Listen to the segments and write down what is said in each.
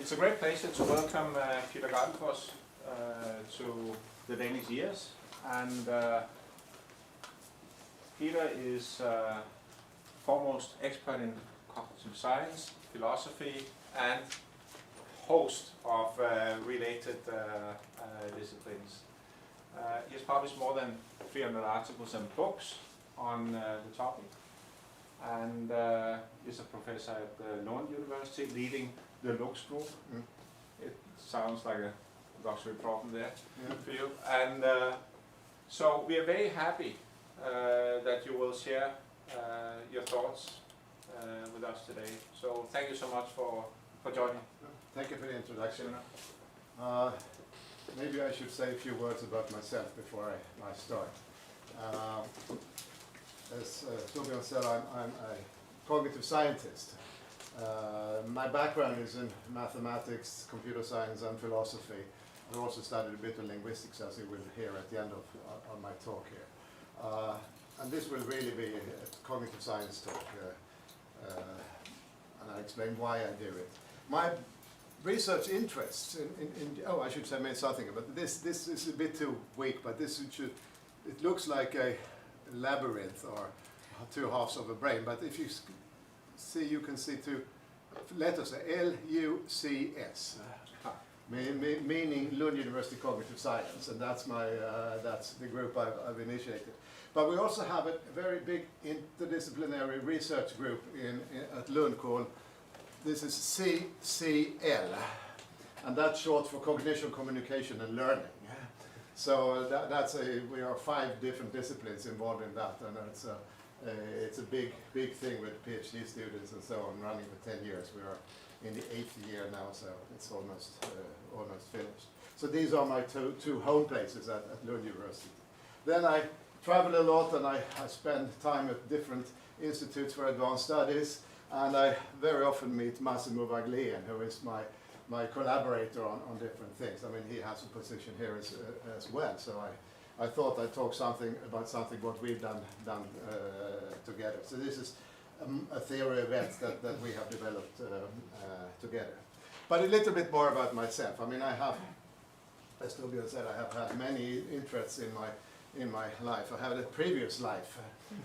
It's a great pleasure to welcome Peter Gärdenfors to the Danish IAS. And Peter is foremost expert in cognitive science, philosophy, and host of related disciplines. He has published more than 300 articles and books on the topic, and is a professor at Lund University, leading the Lux group. It sounds like a luxury problem there for you. And so we are very happy that you will share your thoughts with us today. So thank you so much for joining. Thank you for the introduction. Maybe I should say a few words about myself before I start. As Torbjörn said, I'm a cognitive scientist. My background is in mathematics, computer science, and philosophy. I also studied a bit of linguistics, as you will hear at the end of my talk here. And this will really be a cognitive science talk, and I'll explain why I do it. My research interests I should say something about this. This is a bit too weak, but it looks like a labyrinth or two halves of a brain. But if you see, you can see two letters, LUCS, meaning Lund University Cognitive Science, and that's the group I've initiated. But we also have a very big interdisciplinary research group at Lund called, this is CCL, and that's short for Cognition, Communication and Learning. So we are 5 different disciplines involved in that, and it's a big thing with PhD students and so on, running for 10 years. We are in the 8th year now, so it's almost finished. So these are my two home places at Lund University. Then I travel a lot, and I spend time at different institutes for advanced studies, and I very often meet Massimo Warglien, who is my collaborator on different things. I mean, he has a position here as well, so I thought I'd talk about something what we've done together. So this is a theory of events that we have developed together. But a little bit more about myself. I mean, I have, as Torbjörn said, I have had many interests in my life. I had a previous life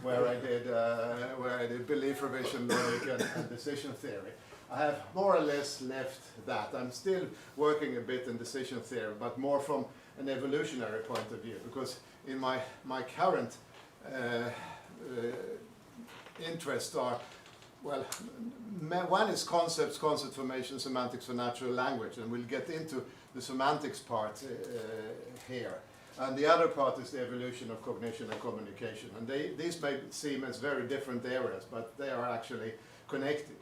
where I did belief revision, logic, and decision theory. I have more or less left that. I'm still working a bit in decision theory, but more from an evolutionary point of view, because in my current interests are, well, one is concepts, concept formation, semantics for natural language, and we'll get into the semantics part here. And the other part is the evolution of cognition and communication. And these may seem as very different areas, but they are actually connected.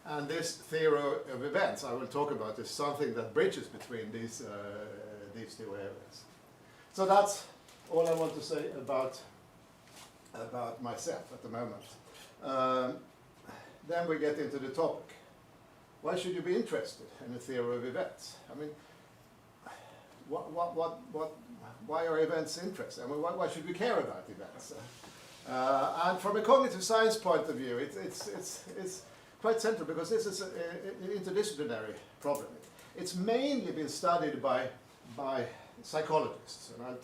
And this theory of events I will talk about is something that bridges between these two areas. So that's all I want to say about myself at the moment. Then we get into the topic. Why should you be interested in the theory of events? I mean, why are events interesting? I mean, why should we care about events? And from a cognitive science point of view, it's quite central, because this is an interdisciplinary problem. It's mainly been studied by psychologists, and I'll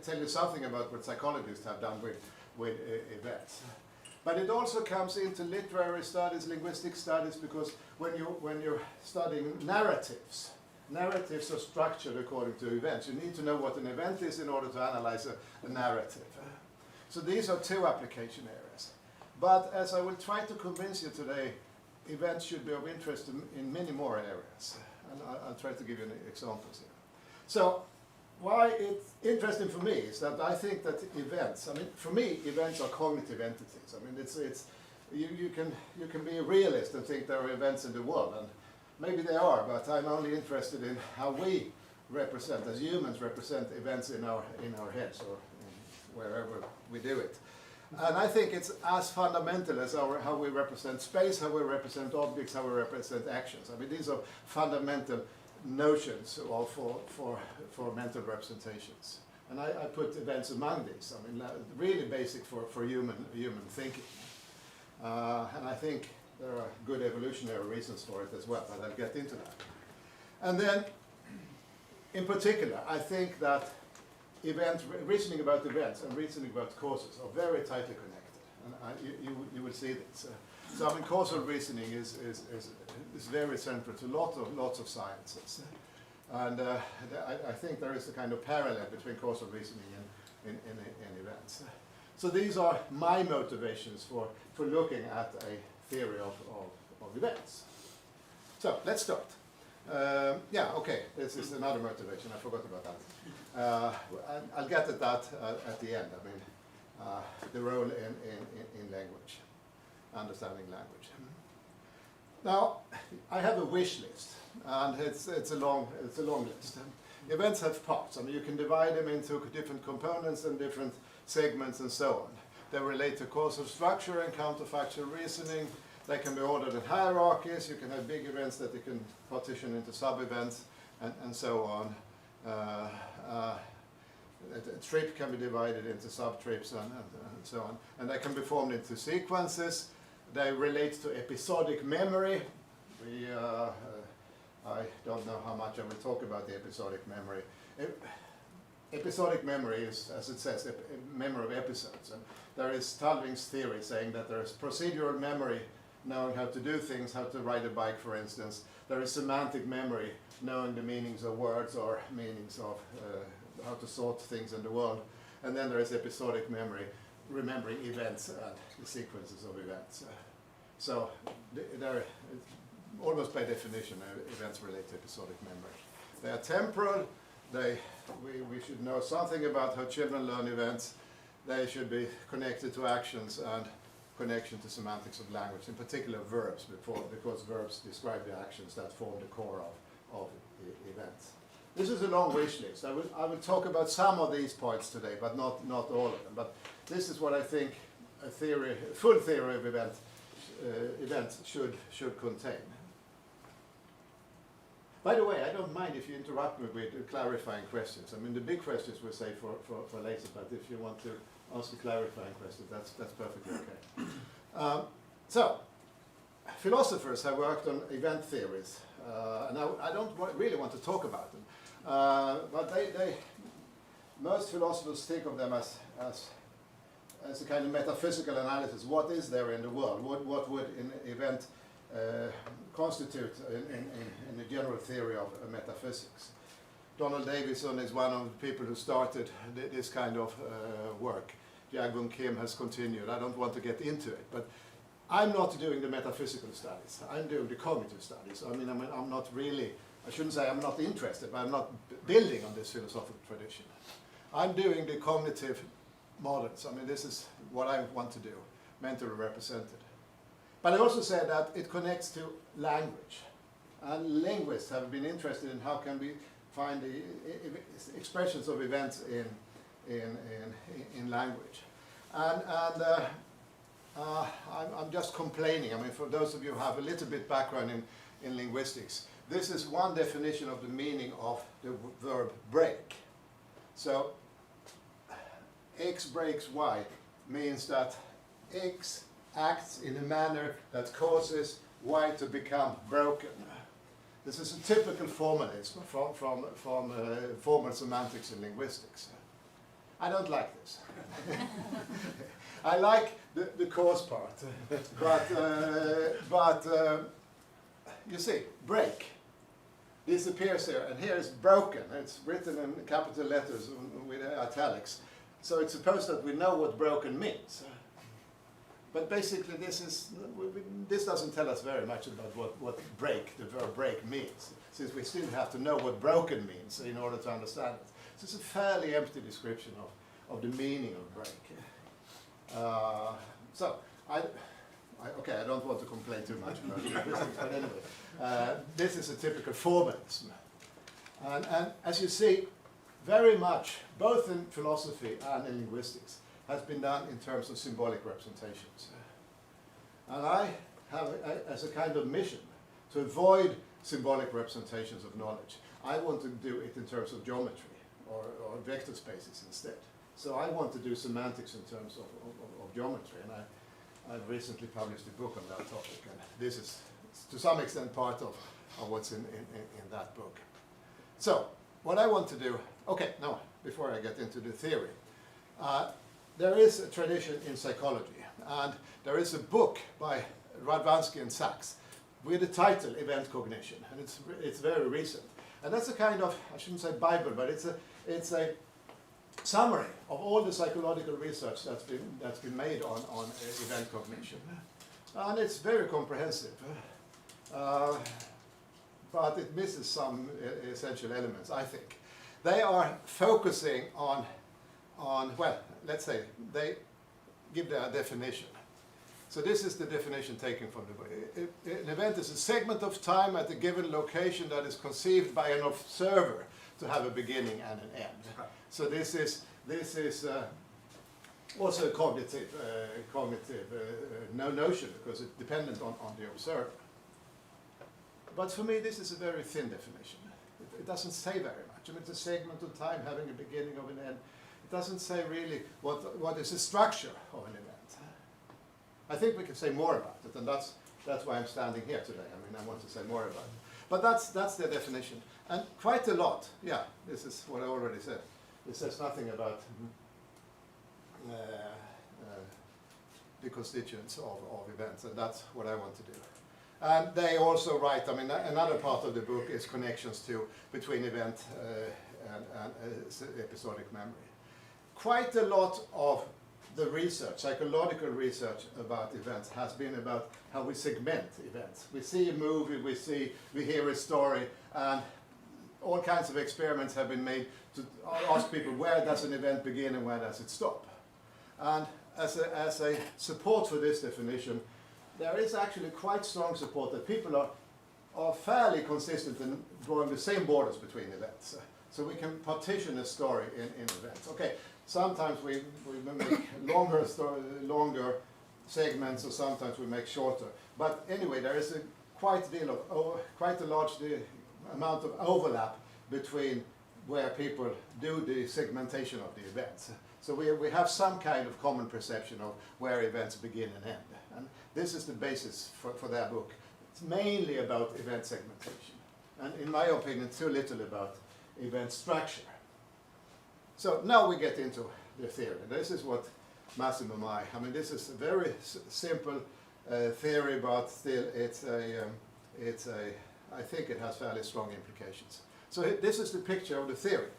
tell you something about what psychologists have done with events. But it also comes into literary studies, linguistic studies, because when you're studying narratives are structured according to events. You need to know what an event is in order to analyze a narrative. So these are 2 application areas. But as I will try to convince you today, events should be of interest in many more areas. And I'll try to give you examples here. So why it's interesting for me is that I think that events, I mean, for me, events are cognitive entities. I mean, you can be a realist and think there are events in the world, and maybe they are, but I'm only interested in how we represent, as humans, represent events in our heads, or wherever we do it. And I think it's as fundamental as how we represent space, how we represent objects, how we represent actions. I mean, these are fundamental notions for mental representations. And I put events among these. I mean, really basic for human thinking. And I think there are good evolutionary reasons for it as well, but I'll get into that. And then, in particular, I think that reasoning about events and reasoning about causes are very tightly connected. And you will see this. So I mean, causal reasoning is very central to lots of sciences. And I think there is a kind of parallel between causal reasoning and events. So these are my motivations for looking at a theory of events. So let's start. Yeah, okay, this is another motivation. I forgot about that. I'll get at that at the end. I mean, the role in language, understanding language. Now, I have a wish list, and it's a long list. Events have parts. I mean, you can divide them into different components and different segments and so on. They relate to causal structure and counterfactual reasoning. They can be ordered in hierarchies. You can have big events that you can partition into sub-events and so on. A trip can be divided into sub-trips and so on. And they can be formed into sequences. They relate to episodic memory. I don't know how much I will talk about the episodic memory. Episodic memory is, as it says, a memory of episodes. And there is Talving's theory saying that there is procedural memory, knowing how to do things, how to ride a bike, for instance. There is semantic memory, knowing the meanings of words or meanings of how to sort things in the world. And then there is episodic memory, remembering events and the sequences of events. So almost by definition, events relate to episodic memory. They are temporal. We should know something about how children learn events. They should be connected to actions and connection to semantics of language, in particular verbs, because verbs describe the actions that form the core of events. This is a long wish list. I will talk about some of these points today, but not all of them. But this is what I think a full theory of events should contain. By the way, I don't mind if you interrupt me with clarifying questions. I mean, the big questions we'll save for later, but if you want to ask a clarifying question, that's perfectly okay. So, philosophers have worked on event theories, and I don't really want to talk about them, but most philosophers think of them as a kind of metaphysical analysis. What is there in the world? What would an event constitute in the general theory of metaphysics? Donald Davison is one of the people who started this kind of work. Jae-Woong Kim has continued. I don't want to get into it, but I'm not doing the metaphysical studies. I'm doing the cognitive studies. I mean, I'm not really, I shouldn't say I'm not interested, but I'm not building on this philosophical tradition. I'm doing the cognitive models. I mean, this is what I want to do, mentally represented. But I also said that it connects to language. And linguists have been interested in how can we find the expressions of events in language. And I'm just complaining. I mean, for those of you who have a little bit background in linguistics, this is one definition of the meaning of the verb break. So, X breaks Y means that X acts in a manner that causes Y to become broken. This is a typical formalism from formal semantics in linguistics. I don't like this. I like the cause part, but you see, break disappears here, and here is broken. It's written in capital letters with italics, so it's supposed that we know what broken means. But basically, this doesn't tell us very much about what break, the verb break, means, since we still have to know what broken means in order to understand it. So it's a fairly empty description of the meaning of break. So, I don't want to complain too much about linguistics, but anyway, this is a typical formalism. And as you see, very much, both in philosophy and in linguistics, has been done in terms of symbolic representations. And I have, as a kind of mission, to avoid symbolic representations of knowledge. I want to do it in terms of geometry or vector spaces instead. So I want to do semantics in terms of geometry, and I've recently published a book on that topic, and this is to some extent part what's in that book. So, what I want to do, okay, no, before I get into the theory, there is a tradition in psychology, and there is a book by Radvansky and Sachs with the title Event Cognition, and it's very recent. And that's a kind of, I shouldn't say Bible, but it's a summary of all the psychological research that's been made on event cognition. And it's very comprehensive, but it misses some essential elements, I think. They are focusing on well, let's say, they give their definition. So this is the definition taken from the book. An event is a segment of time at a given location that is conceived by an observer to have a beginning and an end. So this is also a cognitive notion, because it's dependent on the observer. But for me, this is a very thin definition. It doesn't say very much. I mean, it's a segment of time having a beginning of an end. It doesn't say really what is the structure of an event. I think we can say more about it, and that's why I'm standing here today. I mean, I want to say more about it. But that's the definition. And quite a lot, yeah, this is what I already said. It says nothing about the constituents of events, and that's what I want to do. And they also write, I mean, another part of the book is connections between event and episodic memory. Quite a lot of the research, psychological research about events, has been about how we segment events. We see a movie, we hear a story, and all kinds of experiments have been made to ask people, where does an event begin and where does it stop? And as a support for this definition, there is actually quite strong support that people are fairly consistent in drawing the same borders between events. So we can partition a story in events. Okay, sometimes we make longer segments, or sometimes we make shorter. But anyway, there is quite a large amount of overlap between where people do the segmentation of the events. So we have some kind of common perception of where events begin and end. And this is the basis for their book. It's mainly about event segmentation. And in my opinion, too little about event structure. So now we get into the theory. This is what Massimo I mean, this is a very simple theory, but still I think it has fairly strong implications. So this is the picture of the theory.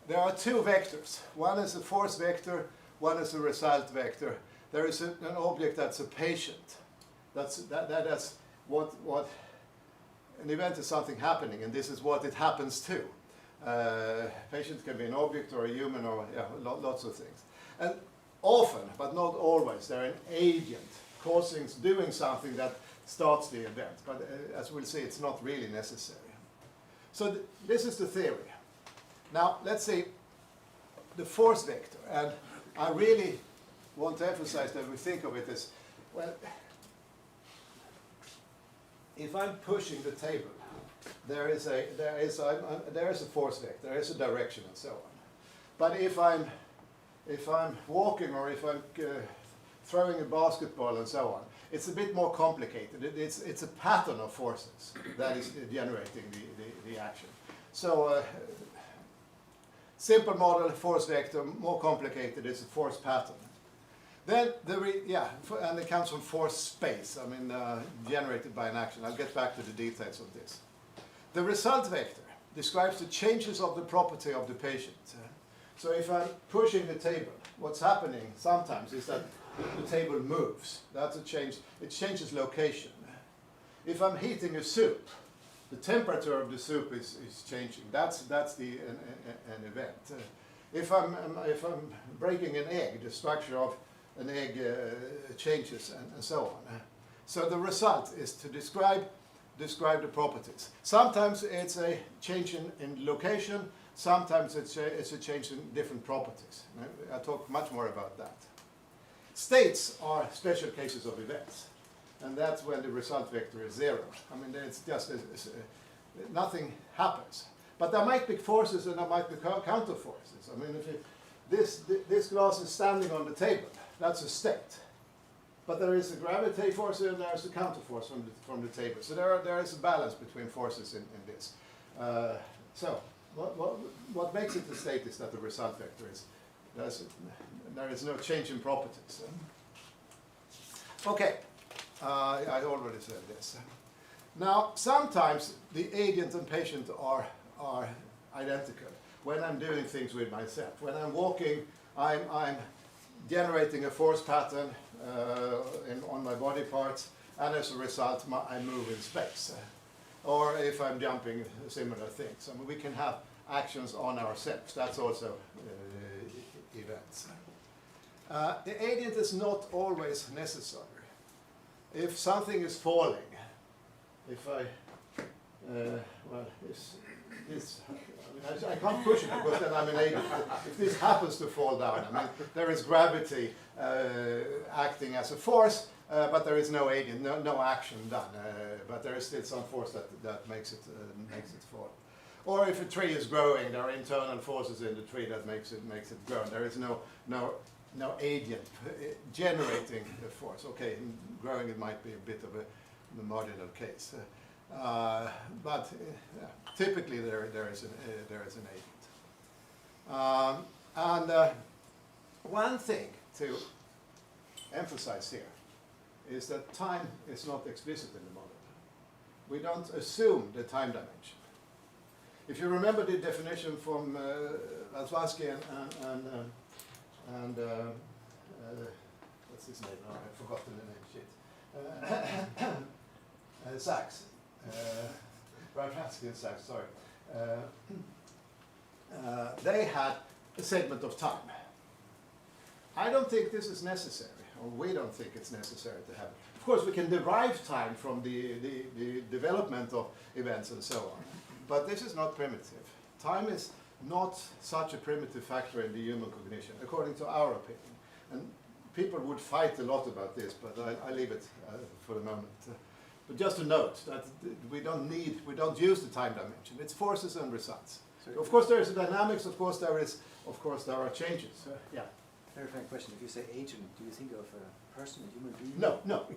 There are two vectors. One is a force vector, one is a result vector. There is an object that's a patient. That's what an event is, something happening, and this is what it happens to. Patient can be an object or a human, or lots of things. And often, but not always, they're an agent doing something that starts the event. But as we'll see, it's not really necessary. So this is the theory. Now let's see the force vector, and I really want to emphasize that we think of it as, well, if I'm pushing the table, there is a force vector, there is a direction, and so on. But if I'm walking, or if I'm throwing a basketball and so on, it's a bit more complicated. It's a pattern of forces that is generating the action. So simple model, force vector. More complicated is a force pattern. Then and it comes from force space. I mean, generated by an action. I'll get back to the details of this. The result vector describes the changes of the property of the patient. So if I'm pushing the table, what's happening sometimes is that the table moves. That's a change. It changes location. If I'm heating a soup, the temperature of the soup is changing. That's an event. If I'm breaking an egg, the structure of an egg changes, and so on. So the result is to describe the properties. Sometimes it's a change in location. Sometimes it's a change in different properties. I'll talk much more about that. States are special cases of events, and that's when the result vector is zero. I mean, it's just nothing happens. But there might be forces and there might be counter forces. I mean, if this glass is standing on the table, that's a state. but there is a gravity force and there is a counter force from the table. So there is a balance between forces in this. So what makes it a state is that the result vector is, there is no change in properties. Okay, I already said this. Now, sometimes the agent and patient are identical when I'm doing things with myself. When I'm walking, I'm generating a force pattern on my body parts, and as a result, I move in space. Or if I'm jumping, similar things. I mean, we can have actions on ourselves. That's also events. The agent is not always necessary. If something is falling, if I, well, I can't push it because then I'm an agent. If this happens to fall down, I mean, there is gravity acting as a force, but there is no agent, no action done. But there is still some force that makes it fall. Or if a tree is growing, there are internal forces in the tree that makes it grow. There is no agent generating the force. Okay, in growing it might be a bit of a marginal case. But typically there is an agent. One thing to emphasize here is that time is not explicit in the model. We don't assume the time dimension. If you remember the definition from Warglien and what's his name? Oh, I've forgotten the name. Shit. Sachs. Warglien and Sachs. Sorry. They had a segment of time. I don't think this is necessary, or we don't think it's necessary to have it. Of course, we can derive time from the development of events and so on, but this is not primitive. Time is not such a primitive factor in the human cognition, according to our opinion. And people would fight a lot about this, but I leave it for the moment. But just to note that we don't use the time dimension. It's forces and results. So of course, there is a dynamics. Of course, there are changes. Yeah. Clarifying question: if you say agent, do you think of a person, a human being? No. It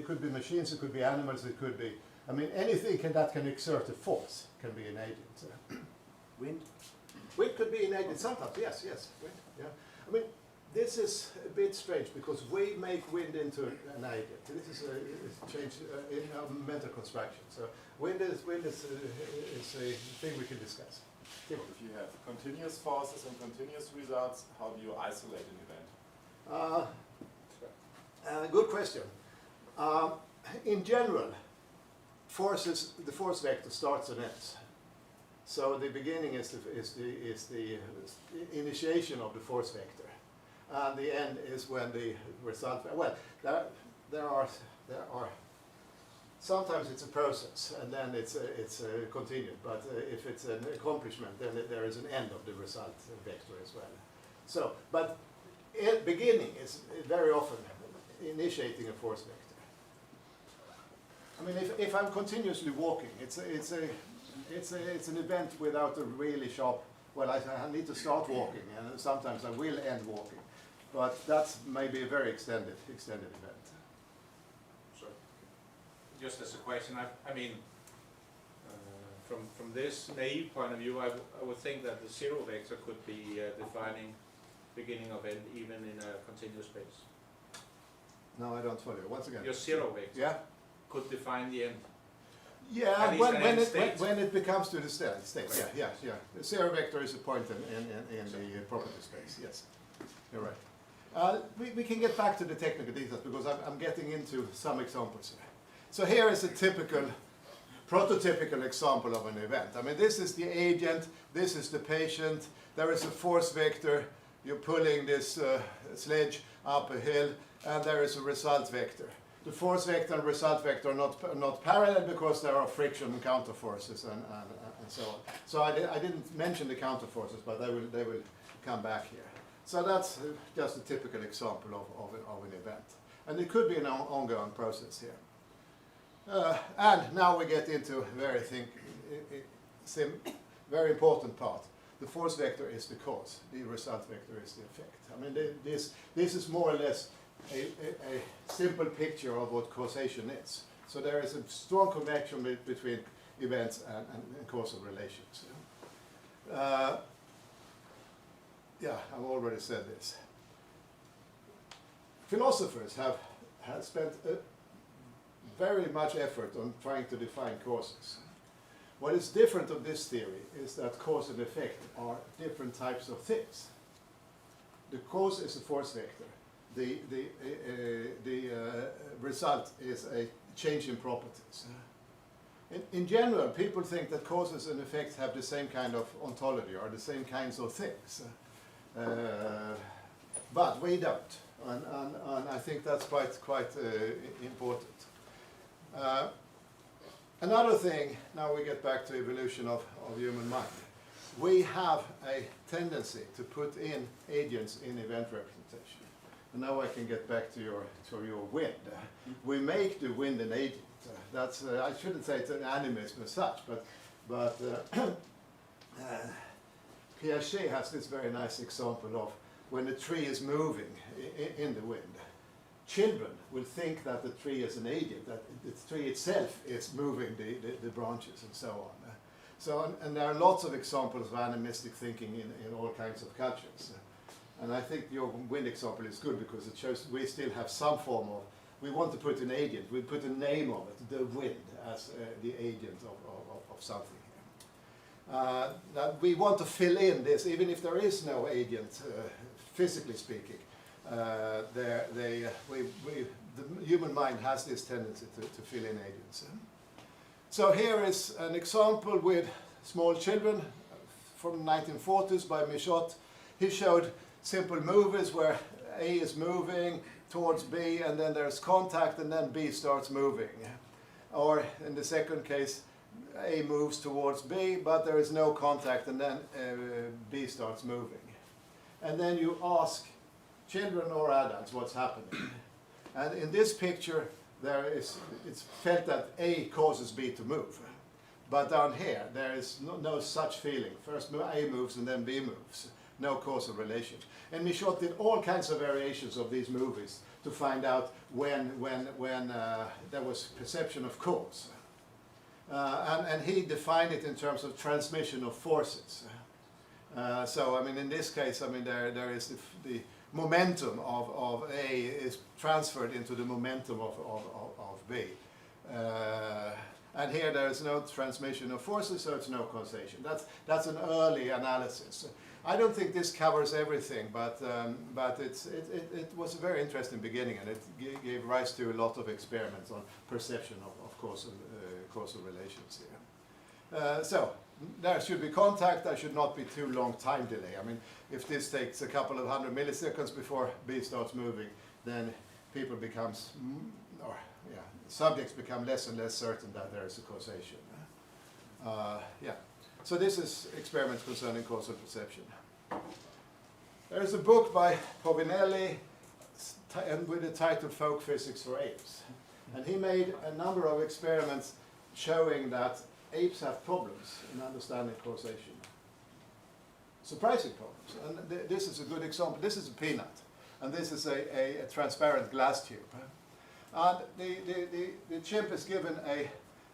could be machines. It could be animals. It could be. I mean, anything that can exert a force can be an agent. Wind. Wind could be an agent sometimes. Yes. Wind. Yeah. I mean, this is a bit strange because we make wind into an agent. This is a change in our mental construction. So wind is a thing we can discuss. If you have continuous forces and continuous results, how do you isolate an event? Good question. In general, the force vector starts and ends. So the beginning is the initiation of the force vector, and the end is when the result. Well, there are. Sometimes it's a process, and then it's continued. But if it's an accomplishment, then there is an end of the result vector as well. So, but beginning is very often initiating a force vector. I mean, if I'm continuously walking, it's an event without a really sharp. Well, I need to start walking, and sometimes I will end walking, but that's maybe a very extended event. Just as a question, I mean, from this naive point of view, I would think that the zero vector could be defining beginning of end even in a continuous space. No, I don't follow you. Once again. Your zero vector could define the end. Yeah, when it becomes to the state. Right. Yeah. The zero vector is a point in the property space. Yes, you're right. We can get back to the technical details because I'm getting into some examples here. So here is a typical, prototypical example of an event. I mean, this is the agent, this is the patient, there is a force vector, you're pulling this sledge up a hill, and there is a result vector. The force vector and result vector are not parallel because there are friction and counter forces and so on. So I didn't mention the counter forces, but they will come back here. So that's just a typical example of an event. And it could be an ongoing process here. And now we get into a very important part. The force vector is the cause. The result vector is the effect. I mean, this is more or less a simple picture of what causation is. So there is a strong connection between events and causal relations. Yeah, I've already said this. Philosophers have spent very much effort on trying to define causes. What is different of this theory is that cause and effect are different types of things. The cause is a force vector. The result is a change in properties. In general, people think that causes and effects have the same kind of ontology or the same kinds of things. But we don't. And I think that's quite important. Another thing, now we get back to evolution of human mind. We have a tendency to put in agents in event representation. And now I can get back to your wind. We make the wind an agent. That's I shouldn't say it's an animism as such, but Piaget has this very nice example of when a tree is moving in the wind. Children will think that the tree is an agent, that the tree itself is moving the branches and so on. And there are lots of examples of animistic thinking in all kinds of cultures. And I think your wind example is good because it shows we still have some form of, we want to put an agent, we put a name of it, the wind, as the agent of something. That we want to fill in this, even if there is no agent, physically speaking. The human mind has this tendency to fill in agents. So here is an example with small children from the 1940s by Michaud. He showed simple movies where A is moving towards B and then there's contact and then B starts moving. Or in the second case, A moves towards B but there is no contact and then B starts moving. And then you ask children or adults what's happening. And in this picture, it's felt that A causes B to move. But down here, there is no such feeling. First A moves and then B moves. No causal relation. And Michaud did all kinds of variations of these movies to find out when there was perception of cause. And he defined it in terms of transmission of forces. So, I mean, in this case, I mean, there is the momentum of A is transferred into the momentum of B. And here there is no transmission of forces, so it's no causation. That's an early analysis. I don't think this covers everything, but it was a very interesting beginning, and it gave rise to a lot of experiments on perception of causal relations here. So there should be contact. There should not be too long time delay. I mean, if this takes a couple of 100 milliseconds before B starts moving, then people becomes, subjects become less and less certain that there is a causation. So this is experiments concerning causal perception. There is a book by Povinelli with the title Folk Physics for Apes. And he made a number of experiments showing that apes have problems in understanding causation. Surprising problems. And this is a good example. This is a peanut. And this is a transparent glass tube. And the chimp is given a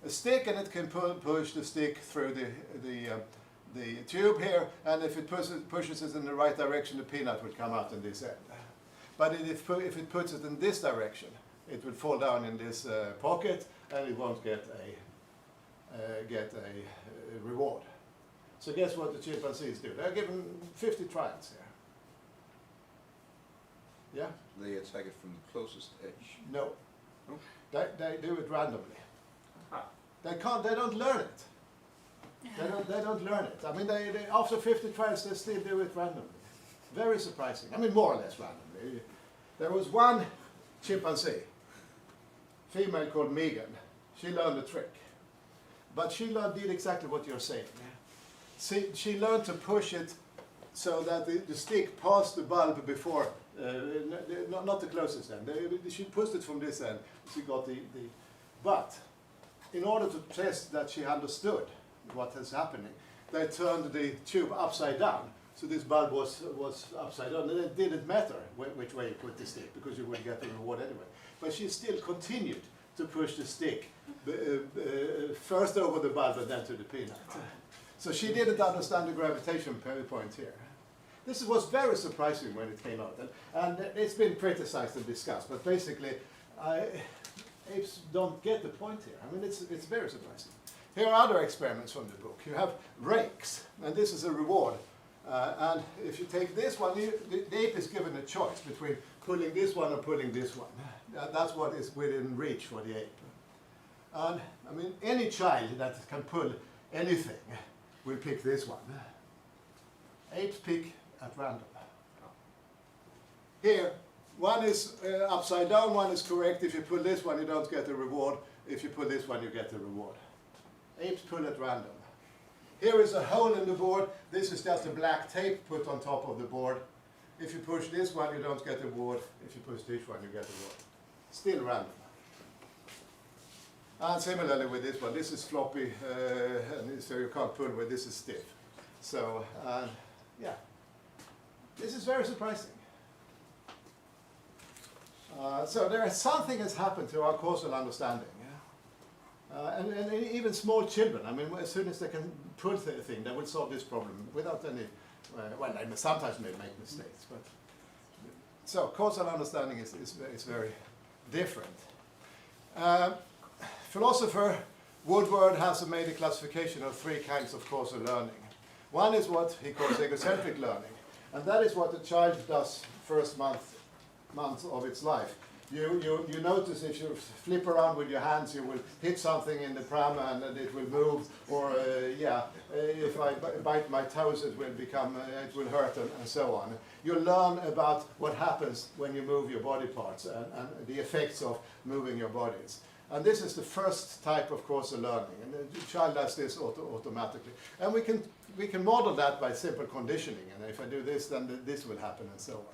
stick, and it can push the stick through the tube here, and if it pushes it in the right direction, the peanut will come out in this end. But if it puts it in this direction, it will fall down in this pocket, and it won't get a reward. So guess what the chimpanzees do? They're given 50 trials here. Yeah? They attack it from the closest edge. No. No? They do it randomly. Ah. They don't learn it. They don't learn it. I mean, they after 50 trials, they still do it randomly. Very surprising. I mean, more or less randomly. There was one chimpanzee, female called Megan. She learned the trick. But she did exactly what you're saying. She learned to push it so that the stick passed the bulb before, not the closest end. She pushed it from this end. She got but in order to test that she understood what is happening, they turned the tube upside down So this bulb was upside down, and it didn't matter which way you put the stick, because you wouldn't get the reward anyway. But she still continued to push the stick first over the bulb and then to the peanut. So she didn't understand the gravitation point here. This was very surprising when it came out, and it's been criticized and discussed, but basically apes don't get the point here. I mean, it's very surprising. Here are other experiments from the book. You have rakes, and this is a reward. And if you take this one, the ape is given a choice between pulling this one or pulling this one. That's what is within reach for the ape. And I mean, any child that can pull anything will pick this one. Apes pick at random. Here, one is upside down, one is correct. If you pull this one, you don't get a reward. If you pull this one, you get a reward. Apes pull at random. Here is a hole in the board. This is just a black tape put on top of the board. If you push this one, you don't get a reward. If you push this one, you get a reward. Still random. And similarly with this one, this is floppy, and so you can't pull where this is stiff. So, yeah, this is very surprising. So there is something has happened to our causal understanding. And even small children, I mean, as soon as they can pull the thing, they will solve this problem without any, well, they sometimes may make mistakes, but. So causal understanding is very different. Philosopher Woodward has made a classification of 3 kinds of causal learning. One is what he calls egocentric learning, and that is what the child does first month of its life. You notice if you flip around with your hands, you will hit something in the pram and it will move, or if I bite my toes, it will hurt, and so on. You learn about what happens when you move your body parts and the effects of moving your bodies. And this is the first type of causal learning, and the child does this automatically. And we can model that by simple conditioning, and if I do this, then this will happen, and so on.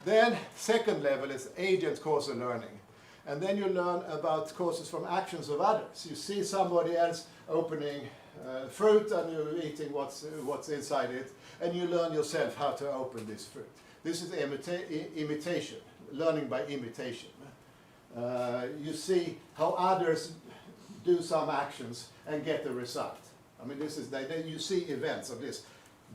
Then, second level is agent causal learning. And then you learn about causes from actions of others. You see somebody else opening fruit and you're eating what's inside it, and you learn yourself how to open this fruit. This is imitation, learning by imitation. You see how others do some actions and get the result. I mean, this is you see events of this.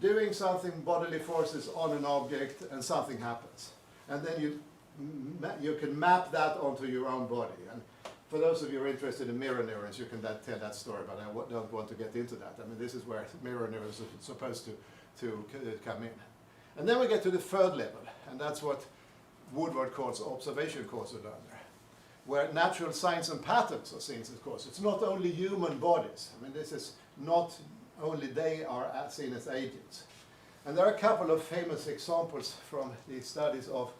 Doing something, bodily forces on an object, and something happens. And then you can map that onto your own body. And for those of you who are interested in mirror neurons, you can tell that story, but I don't want to get into that. I mean, this is where mirror neurons are supposed to come in. And then we get to the third level, and that's what Woodward calls observation causal learner, where natural signs and patterns are seen as causes. It's not only human bodies. I mean, this is not only they are seen as agents. And there are a couple of famous examples from the studies of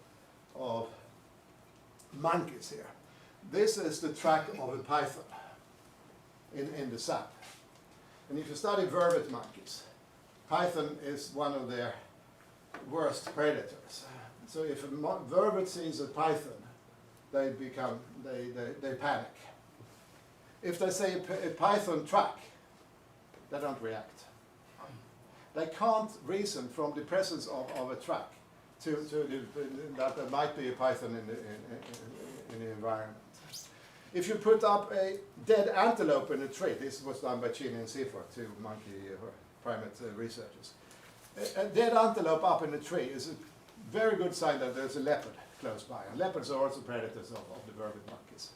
monkeys here. This is the track of a python in the sap. And if you study vervet monkeys, python is one of their worst predators. So if a vervet sees a python, they panic. If they see a python track, they don't react. They can't reason from the presence of a track that there might be a python in the environment. If you put up a dead antelope in a tree, this was done by Cheney and Seifert, 2 monkey primate researchers. A dead antelope up in a tree is a very good sign that there's a leopard close by. And leopards are also predators of the vervet monkeys.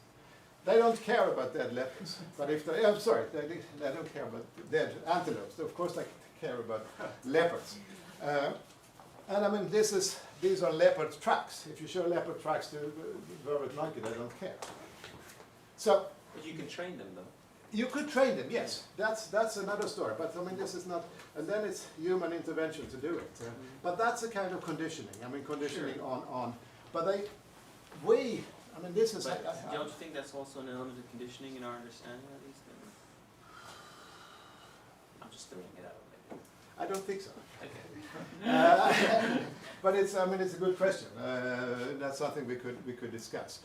They don't care about dead leopards, but if they, I'm sorry, they don't care about dead antelopes. Of course they care about leopards. And I mean, these are leopard tracks. If you show leopard tracks to a vervet monkey, they don't care. So, but you can train them though. You could train them, yes. That's another story. But I mean, this is not, and then it's human intervention to do it. But that's a kind of conditioning. I mean, conditioning sure. on. But I mean, this is. But don't you think that's also an element of conditioning in our understanding of these things? I'm just throwing it out. Maybe. I don't think so. Okay. But it's a good question. That's something we could discuss.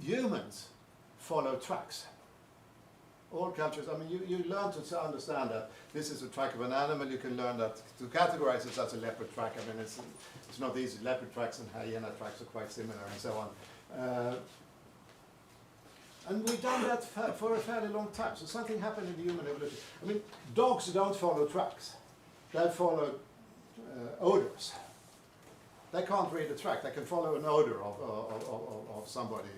Humans follow tracks all cultures, I mean, you learn to understand that this is a track of an animal. You can learn that to categorize it as a leopard track. I mean, it's not easy. Leopard tracks and hyena tracks are quite similar and so on. And we've done that for a fairly long time. So something happened in the human evolution. I mean, dogs don't follow tracks. They follow odors. They can't read a track. They can follow an odor of somebody.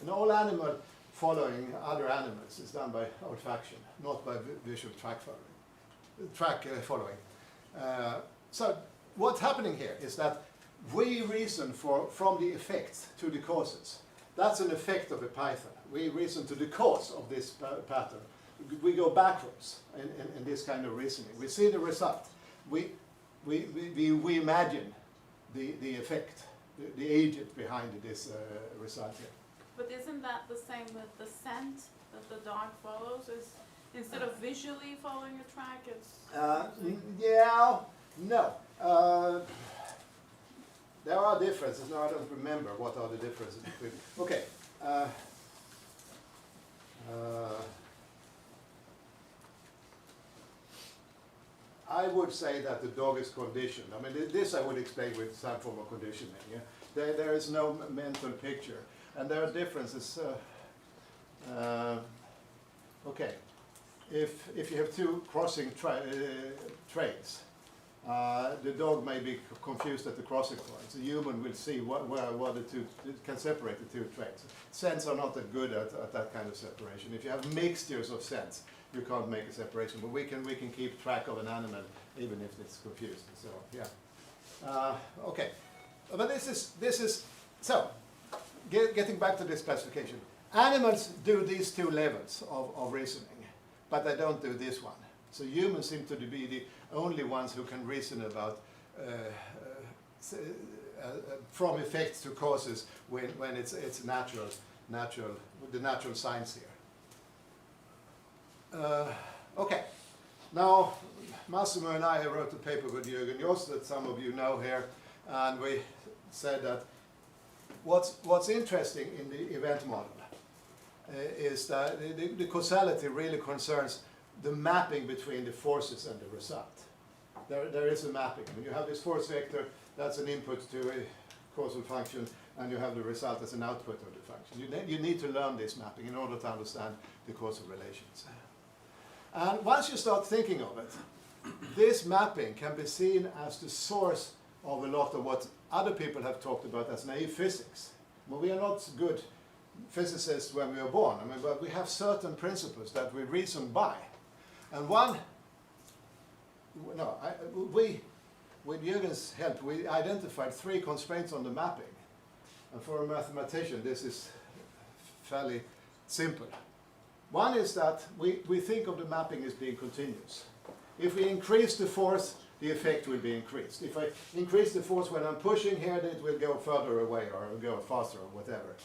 And all animal following other animals is done by olfaction, not by visual track following. So what's happening here is that we reason from the effects to the causes. That's an effect of a Python. We reason to the cause of this pattern. We go backwards in this kind of reasoning. We see the result. We imagine the effect, the agent behind this result here. But isn't that the same with the scent that the dog follows? Is instead of visually following a track, it's yeah, no. There are differences. Now I don't remember what are the differences between. Okay. I would say that the dog is conditioned. I mean, this I would explain with some form of conditioning. Yeah? There is no mental picture. And there are differences. Okay. If you have two crossing trains, the dog may be confused at the crossing points. The human will see where the two can separate the two trains. Scents are not that good at that kind of separation. If you have mixtures of scents, you can't make a separation. But we can keep track of an animal even if it's confused. So yeah. Okay. But this is so. Getting back to this classification, animals do these two levels of reasoning, but they don't do this one. So humans seem to be the only ones who can reason about from effects to causes when it's natural, the natural science here. Okay, now Massimo and I wrote a paper with Jürgen Jost that some of you know here, and we said that what's interesting in the event model is that the causality really concerns the mapping between the forces and the result. There is a mapping. When you have this force vector, that's an input to a causal function, and you have the result as an output of the function. You need to learn this mapping in order to understand the causal relations. And once you start thinking of it, this mapping can be seen as the source of a lot of what other people have talked about as naive physics. Well, we are not good physicists when we are born. I mean, but we have certain principles that we reason by. And with Jürgen's help, we identified 3 constraints on the mapping. And for a mathematician, this is fairly simple. One is that we think of the mapping as being continuous. If we increase the force, the effect will be increased. If I increase the force when I'm pushing here, then it will go further away or go faster or whatever.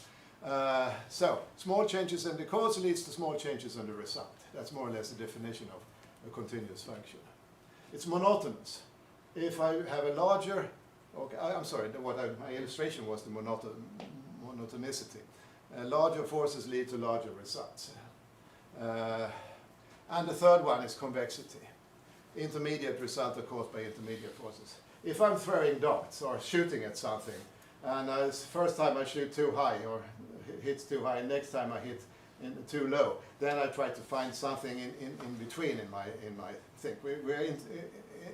So small changes in the cause leads to small changes in the result. That's more or less the definition of a continuous function. It's monotonous. If I have a larger, okay, I'm sorry, my illustration was the monotonicity. Larger forces lead to larger results. And the third one is convexity. Intermediate results are caused by intermediate forces. If I'm throwing darts or shooting at something, and first time I shoot too high or hits too high, next time I hit too low, then I try to find something in between in my thing. We're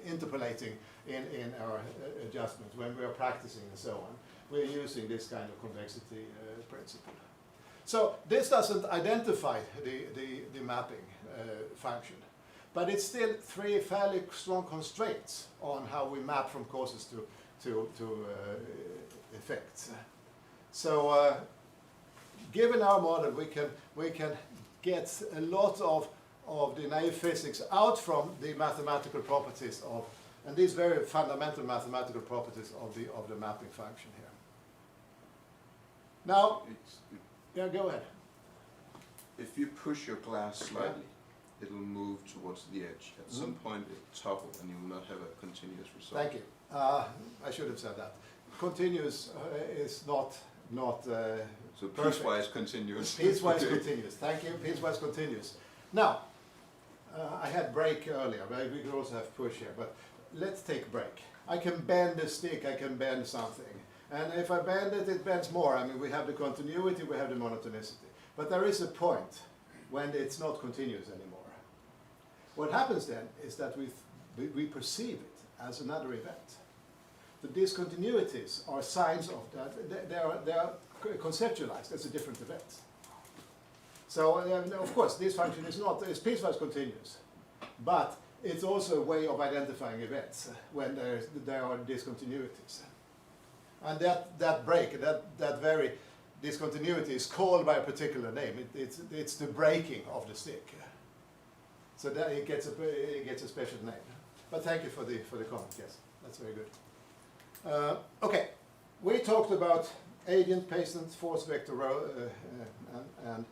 interpolating in our adjustments when we are practicing and so on. We're using this kind of convexity principle. So this doesn't identify the mapping function, but it's still 3 fairly strong constraints on how we map from causes to effects. So given our model, we can get a lot of the naive physics out from the mathematical properties of, and these very fundamental mathematical properties of the mapping function here. Now, yeah, go ahead. If you push your glass slightly, it will move towards the edge. At some point it will topple and you will not have a continuous result. Thank you. I should have said that. Continuous is not not So perfect. piecewise continuous. Piecewise continuous. Thank you. Piecewise continuous. Now, I had break earlier, but we could also have push here. But let's take break. I can bend a stick. I can bend something, and if I bend it, it bends more. I mean, we have the continuity, we have the monotonicity. But there is a point when it's not continuous anymore. What happens then is that we perceive it as another event. The discontinuities are signs of that. They are conceptualized as a different event. So of course this function is piecewise continuous, but it's also a way of identifying events when there are discontinuities. And that break, that very discontinuity is called by a particular name. It's the breaking of the stick. So that it gets a special name. But thank you for the comment. Yes, that's very good. Okay, we talked about agent, patient, force vector, and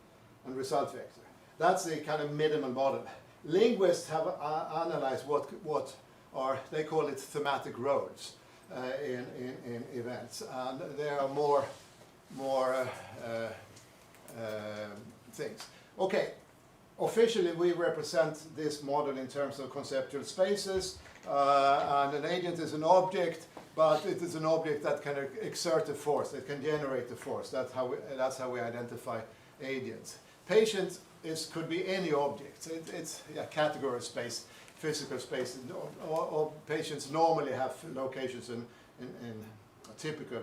result vector. That's the kind of minimal model. Linguists have analyzed what are, they call it thematic roads in events, and there are more things. Okay, officially we represent this model in terms of conceptual spaces, and an agent is an object, but it is an object that can exert a force, it can generate a force. That's how we identify agents. Patient could be any object. It's category space, physical space. All patients normally have locations in typical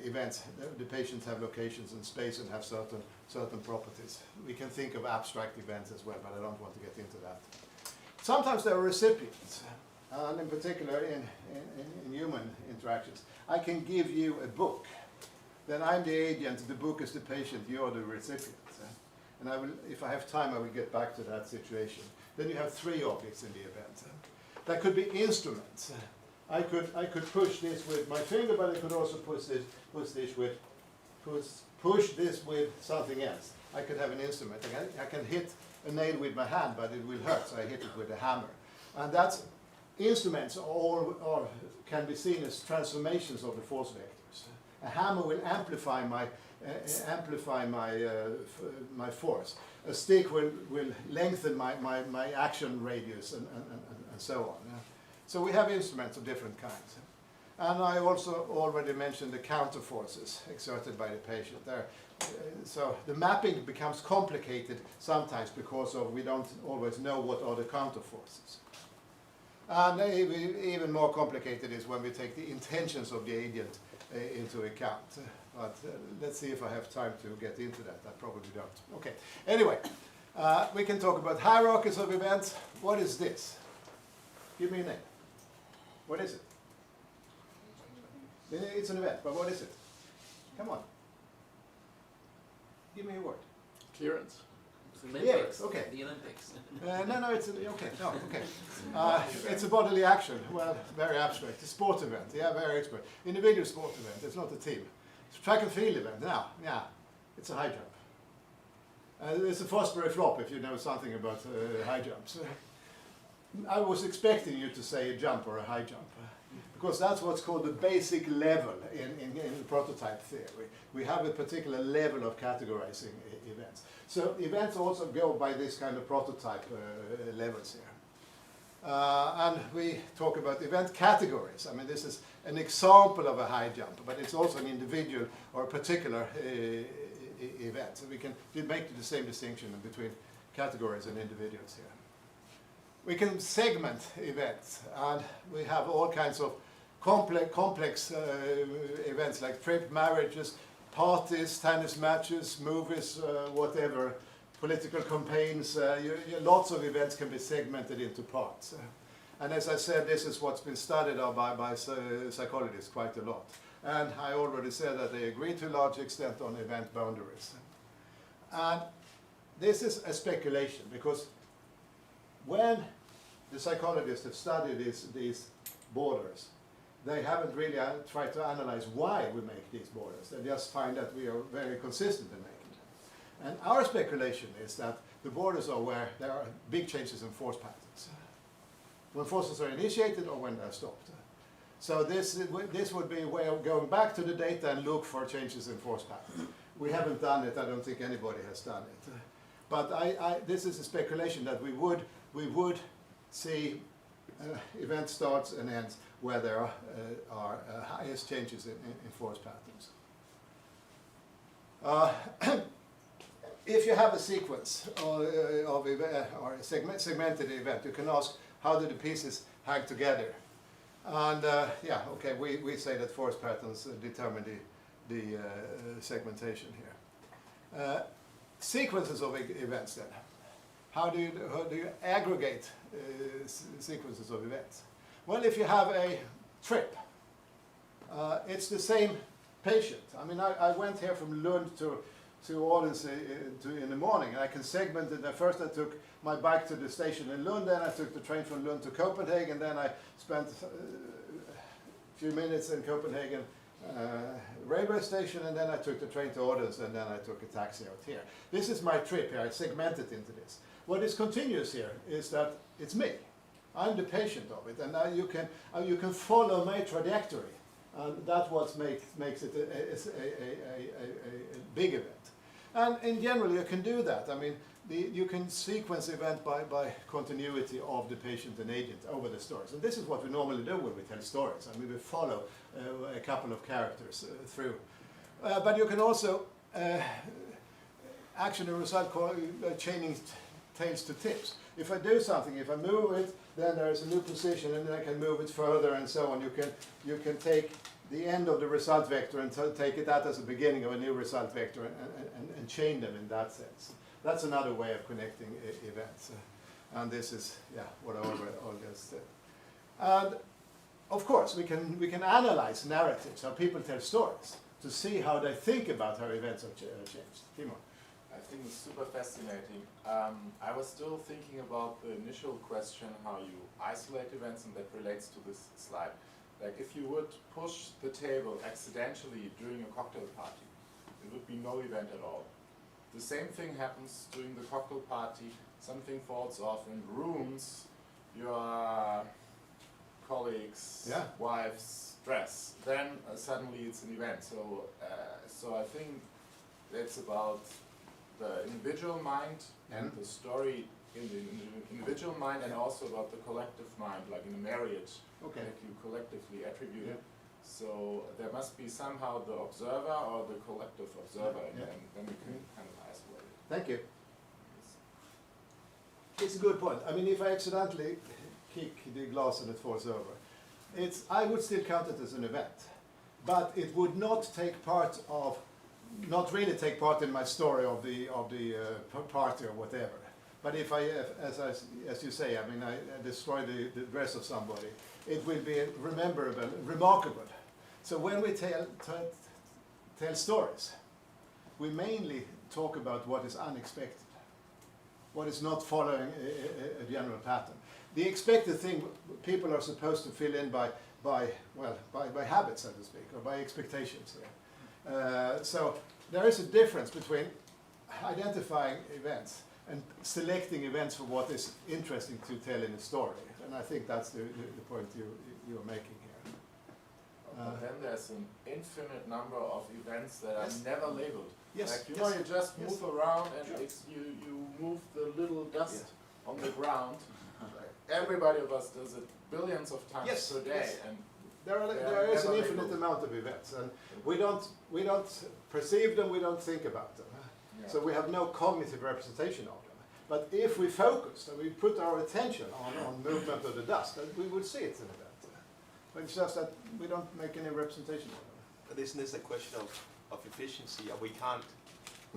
events. The patients have locations in space and have certain properties. We can think of abstract events as well, but I don't want to get into that. Sometimes there are recipients, and in particular in human interactions. I can give you a book. Then I'm the agent, the book is the patient, you're the recipient. And I will, if I have time, I will get back to that situation. Then you have three objects in the event. That could be instruments. I could push this with my finger, but I could also push this with something else. I could have an instrument. I can hit a nail with my hand, but it will hurt, so I hit it with a hammer. And that's instruments can be seen as transformations of the force vectors. A hammer will amplify my force. A stick will lengthen my action radius and so on. Yeah. So we have instruments of different kinds. And I also already mentioned the counter forces exerted by the patient there. So the mapping becomes complicated sometimes because we don't always know what are the counter forces. And even more complicated is when we take the intentions of the agent into account. But let's see if I have time to get into that. I probably don't. Okay. Anyway, we can talk about hierarchies of events. What is this? Give me a name. What is it? It's an event, but what is it? Come on. Give me a word. Clearance. Olympics. Yeah, okay. The Olympics. No, it's it's a bodily action. Well, very abstract. A sport event. Yeah, very expert. Individual sport event. It's not a team. It's a track and field event. Now, yeah, it's a high jump. It's a Fosbury flop if you know something about high jumps. I was expecting you to say a jump or a high jump, because that's what's called the basic level in prototype theory. We have a particular level of categorizing events. So events also go by this kind of prototype levels here. And we talk about event categories. I mean, this is an example of a high jump, but it's also an individual or a particular event. So we can make the same distinction between categories and individuals here. We can segment events, and we have all kinds of complex events like trip, marriages, parties, tennis matches, movies, whatever, political campaigns. Lots of events can be segmented into parts. And as I said, this is what's been studied by psychologists quite a lot. And I already said that they agree to a large extent on event boundaries. And this is a speculation, because when the psychologists have studied these borders, they haven't really tried to analyze why we make these borders. They just find that we are very consistent in making them. And our speculation is that the borders are where there are big changes in force patterns. When forces are initiated or when they're stopped. So this would be a way of going back to the data and look for changes in force patterns. We haven't done it. I don't think anybody has done it. But this is a speculation that we would see event starts and ends where there are highest changes in force patterns. If you have a sequence or a segmented event, you can ask how do the pieces hang together. And yeah, okay, we say that force patterns determine the segmentation here. Sequences of events then. How do you aggregate sequences of events? Well, if you have a trip, it's the same patient. I mean, I went here from Lund to Odense in the morning, and I can segment it. First I took my bike to the station in Lund, then I took the train from Lund to Copenhagen, then I spent a few minutes in Copenhagen railway station, and then I took the train to Odense, and then I took a taxi out here. This is my trip here. I segmented into this. What is continuous here is that it's me. I'm the patient of it, and now you can follow my trajectory, and that's what makes it a big event. And in general, you can do that. I mean, you can sequence event by continuity of the patient and agent over the stories. And this is what we normally do when we tell stories. I mean, we follow a couple of characters through. But you can also action and result chaining tails to tips. If I do something, if I move it, then there's a new position, and then I can move it further and so on. You can take the end of the result vector and take that as the beginning of a new result vector and chain them in that sense. That's another way of connecting events. And this is, yeah, what Olga said. And of course, we can analyze narratives, how people tell stories, to see how they think about how events have changed. Timo? I think it's super fascinating. I was still thinking about the initial question, how you isolate events, and that relates to this slide. Like if you would push the table accidentally during a cocktail party, it would be no event at all. The same thing happens during the cocktail party. Something falls off in rooms, your colleagues' wife's dress. Then suddenly it's an event. So I think it's about the individual mind and the story in the individual mind, and also about the collective mind, like in a marriage, that you collectively attribute it. So there must be somehow the observer or the collective observer, and then we can kind of isolate it. Thank you. It's a good point. I mean, if I accidentally kick the glass and it falls over, I would still count it as an event, but it would not really take part in my story of the party or whatever. But if as you say, I mean, I destroy the dress of somebody, it will be rememberable, remarkable. So when we tell stories, we mainly talk about what is unexpected, what is not following a general pattern. The expected thing people are supposed to fill in by habit, so to speak, or by expectations here. So there is a difference between identifying events and selecting events for what is interesting to tell in a story. And I think that's the point you are making here. But then there's an infinite number of events that are never labeled. Yes. Like, you just move around, and you move the little dust on the ground. Everybody of us does it billions of times per day. And there is an infinite amount of events, and we don't perceive them, we don't think about them. So we have no cognitive representation of them. But if we focus and we put our attention on movement of the dust, we would see it's an event. But it's just that we don't make any representation of them. But isn't this a question of efficiency? We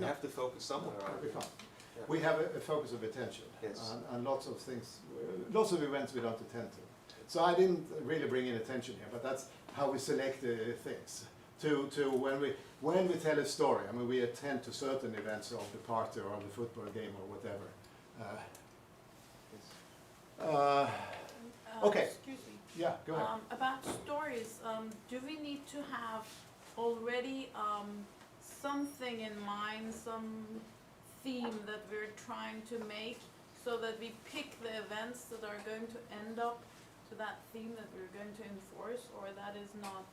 have to focus somewhere. We can't. Yeah. We have a focus of attention, and lots of things, lots of events we don't attend to. So I didn't really bring in attention here, but that's how we select things. To when we tell a story, I mean, we attend to certain events of the party or of the football game or whatever. Okay. Excuse me. Yeah, go ahead. About stories, do we need to have already something in mind, some theme that we're trying to make, so that we pick the events that are going to end up to that theme that we're going to enforce, or that is not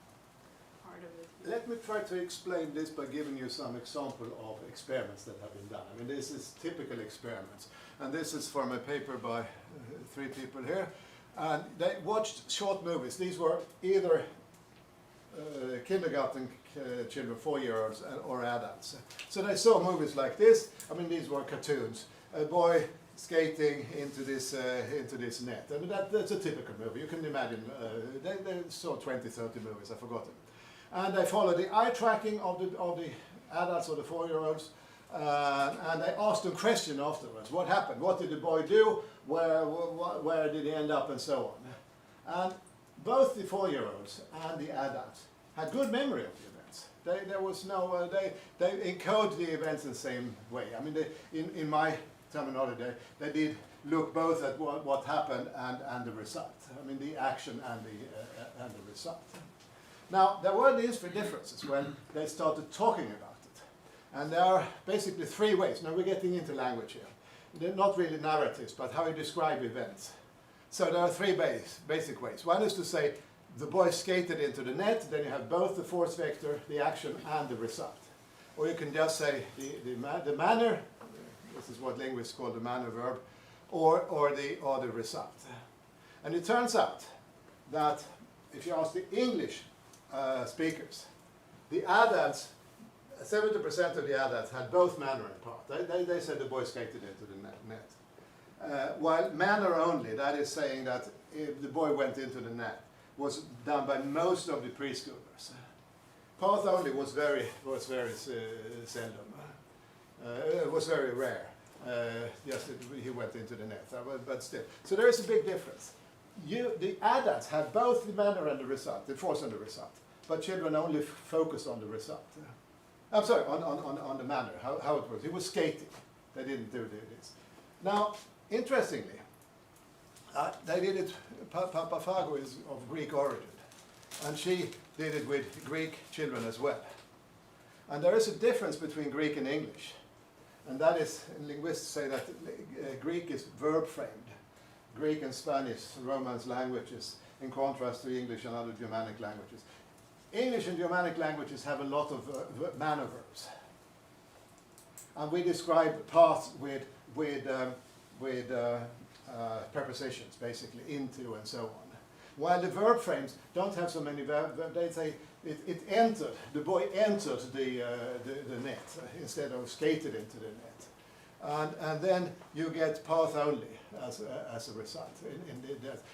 part of it here? Let me try to explain this by giving you some example of experiments that have been done. I mean, this is typical experiments. And this is from a paper by 3 people here. And they watched short movies. These were either kindergarten children, 4-year-olds, or adults. So they saw movies like this. I mean, these were cartoons. A boy skating into this net. And that's a typical movie. You can imagine, they saw 20, 30 movies, I've forgotten. And they followed the eye tracking of the adults or the 4-year-olds. And they asked them questions afterwards. What happened? What did the boy do? Where did he end up? And so on. And both the 4-year-olds and the adults had good memory of the events. There was no, they encode the events in the same way. I mean, in my terminology, they did look both at what happened and the result. I mean, the action and the result. Now, there were these differences when they started talking about it. And there are basically 3 ways. Now, we're getting into language here. They're not really narratives, but how you describe events. So there are 3 basic ways. One is to say, the boy skated into the net, then you have both the force vector, the action, and the result. Or you can just say the manner, this is what linguists call the manner verb, or the result. And it turns out that if you ask the English speakers, the adults, 70% of the adults had both manner and part. They said the boy skated into the net. While manner only, that is saying that if the boy went into the net, was done by most of the preschoolers. Path only was very seldom. It was very rare. Yes, he went into the net, but still. So there is a big difference. The adults had both the manner and the result, the force and the result, but children only focused on the result. I'm sorry, on the manner, how it was. He was skating. They didn't do this. Now, interestingly, they did it, Papa Fago is of Greek origin, and she did it with Greek children as well. And there is a difference between Greek and English, and that is, linguists say that Greek is verb-framed. Greek and Spanish, Romance languages, in contrast to English and other Germanic languages. English and Germanic languages have a lot of manner verbs. And we describe paths with prepositions, basically, into and so on. While the verb frames don't have so many verbs, they say it entered, the boy entered the net instead of skated into the net. And then you get path only as a result.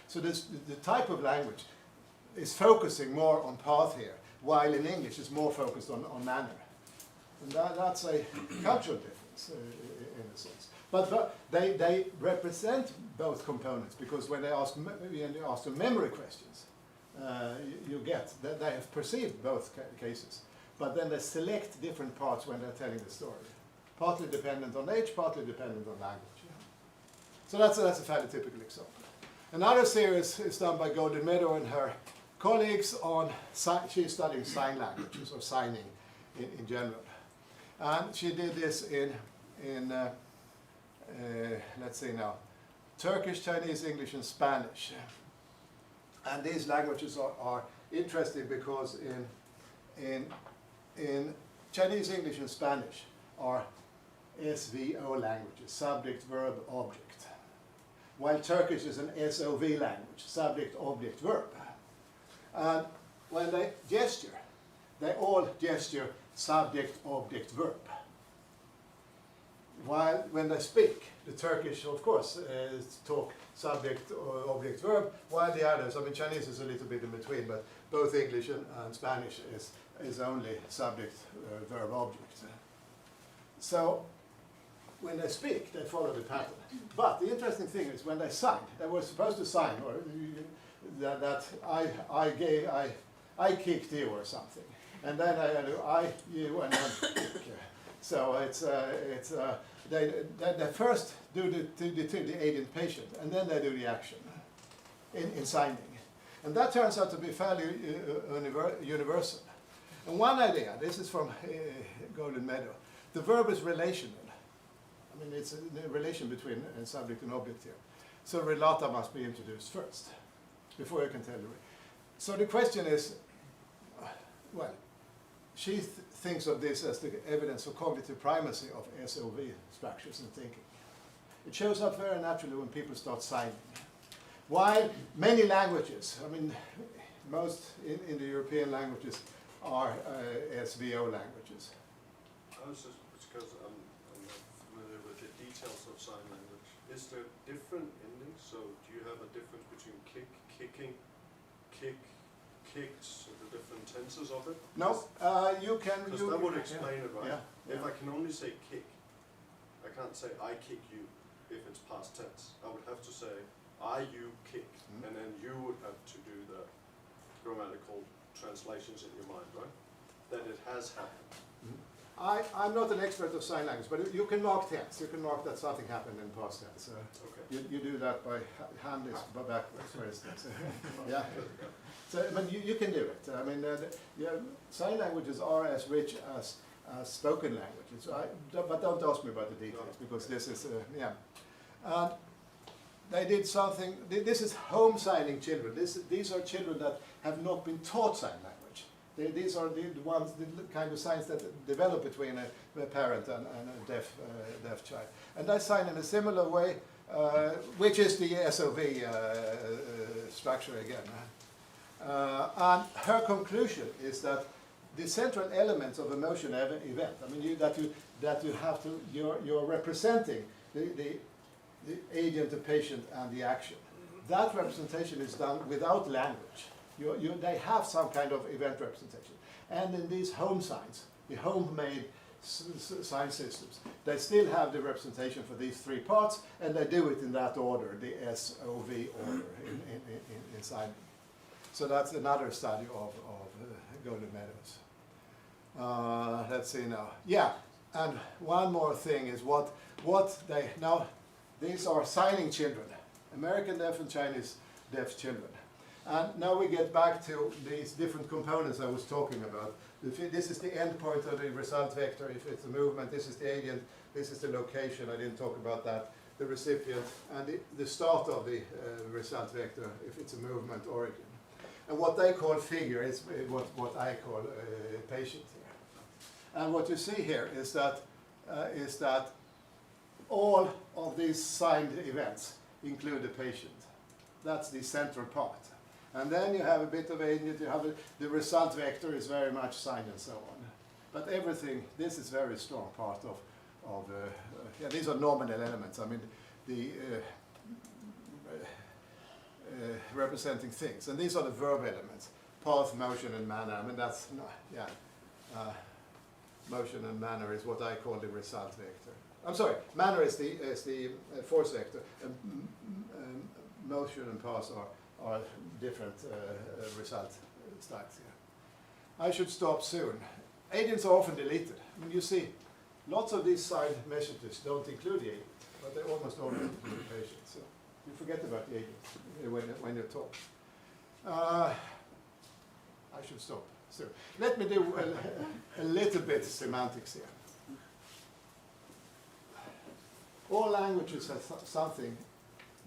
So the type of language is focusing more on path here, while in English it's more focused on manner. And that's a cultural difference in a sense. But they represent both components, because when they ask them memory questions, you get that they have perceived both cases, but then they select different parts when they're telling the story. Partly dependent on age, partly dependent on language. Yeah. So that's a fairly typical example. Another series is done by Golden Meadow and her colleagues on, she's studying sign languages, or signing in general. And she did this in let's see now, Turkish, Chinese, English, and Spanish. And these languages are interesting because in Chinese, English, and Spanish are SVO languages, subject, verb, object. While Turkish is an SOV language, subject, object, verb. And when they gesture, they all gesture subject, object, verb. While when they speak, the Turkish, of course, talk subject, object, verb, while the others, I mean, Chinese is a little bit in between, but both English and Spanish is only subject, verb, object. So when they speak, they follow the pattern. But the interesting thing is when they sign, they were supposed to sign, or that I kicked you or something, and then I do you, and then kick. So they first do the agent patient, and then they do the action in signing. And that turns out to be fairly universal. And one idea, this is from Golden Meadow, the verb is relational. I mean, it's a relation between subject and object here. So relata must be introduced first. before you can tell the So the question is, well, she thinks of this as the evidence for cognitive primacy of SOV structures and thinking. It shows up very naturally when people start signing. While many languages, I mean, most in the European languages are SVO languages. Also, because I'm not familiar with the details of sign language. Is there different endings? So do you have a difference between kick, kicking, kick, kicks, the different tenses of it? No, you can... Because that would explain it, right? Yeah, If I can only say kick, I can't say I kick you if it's past tense. I would have to say I, you, kick, and then you would have to do the grammatical translations in your mind, right? That it has happened. I'm not an expert of sign language, but you can mark tense. You can mark that something happened in past tense. Okay. You do that by hand is backwards, for instance. Yeah. So, but you can do it. I mean, sign languages are as rich as spoken languages. But don't ask me about the details, because this is, they did something, this is home signing children. These are children that have not been taught sign language. These are the ones, the kind of signs that develop between a parent and a deaf child. And they sign in a similar way, which is the SOV structure again. And her conclusion is that the central elements of a motion event, I mean, that you have to, you're representing the agent, the patient, and the action. That representation is done without language. They have some kind of event representation. And in these home signs, the homemade sign systems, they still have the representation for these three parts, and they do it in that order, the SOV order in signing. So that's another study of Golden Meadows. Let's see now. Yeah, and one more thing is what they, now these are signing children, American deaf and Chinese deaf children. And now we get back to these different components I was talking about. This is the endpoint of the result vector, if it's a movement. This is the agent. This is the location. I didn't talk about that. The recipient, and the start of the result vector, if it's a movement origin. And what they call figure is what I call patient here. And what you see here is that all of these signed events include the patient. That's the central part. And then you have a bit of agent, you have the result vector is very much signed and so on. But everything, this is very strong part of these are nominal elements. I mean, the representing things. And these are the verb elements, path, motion, and manner. I mean, that's, motion and manner is what I call the result vector. I'm sorry, manner is the force vector. Motion and path are different result styles here. I should stop soon. Agents are often deleted. I mean, you see, lots of these side messages don't include the agent, but they almost always include the patient. So you forget about the agent when you talk. I should stop soon. Let me do a little bit of semantics here. All languages have something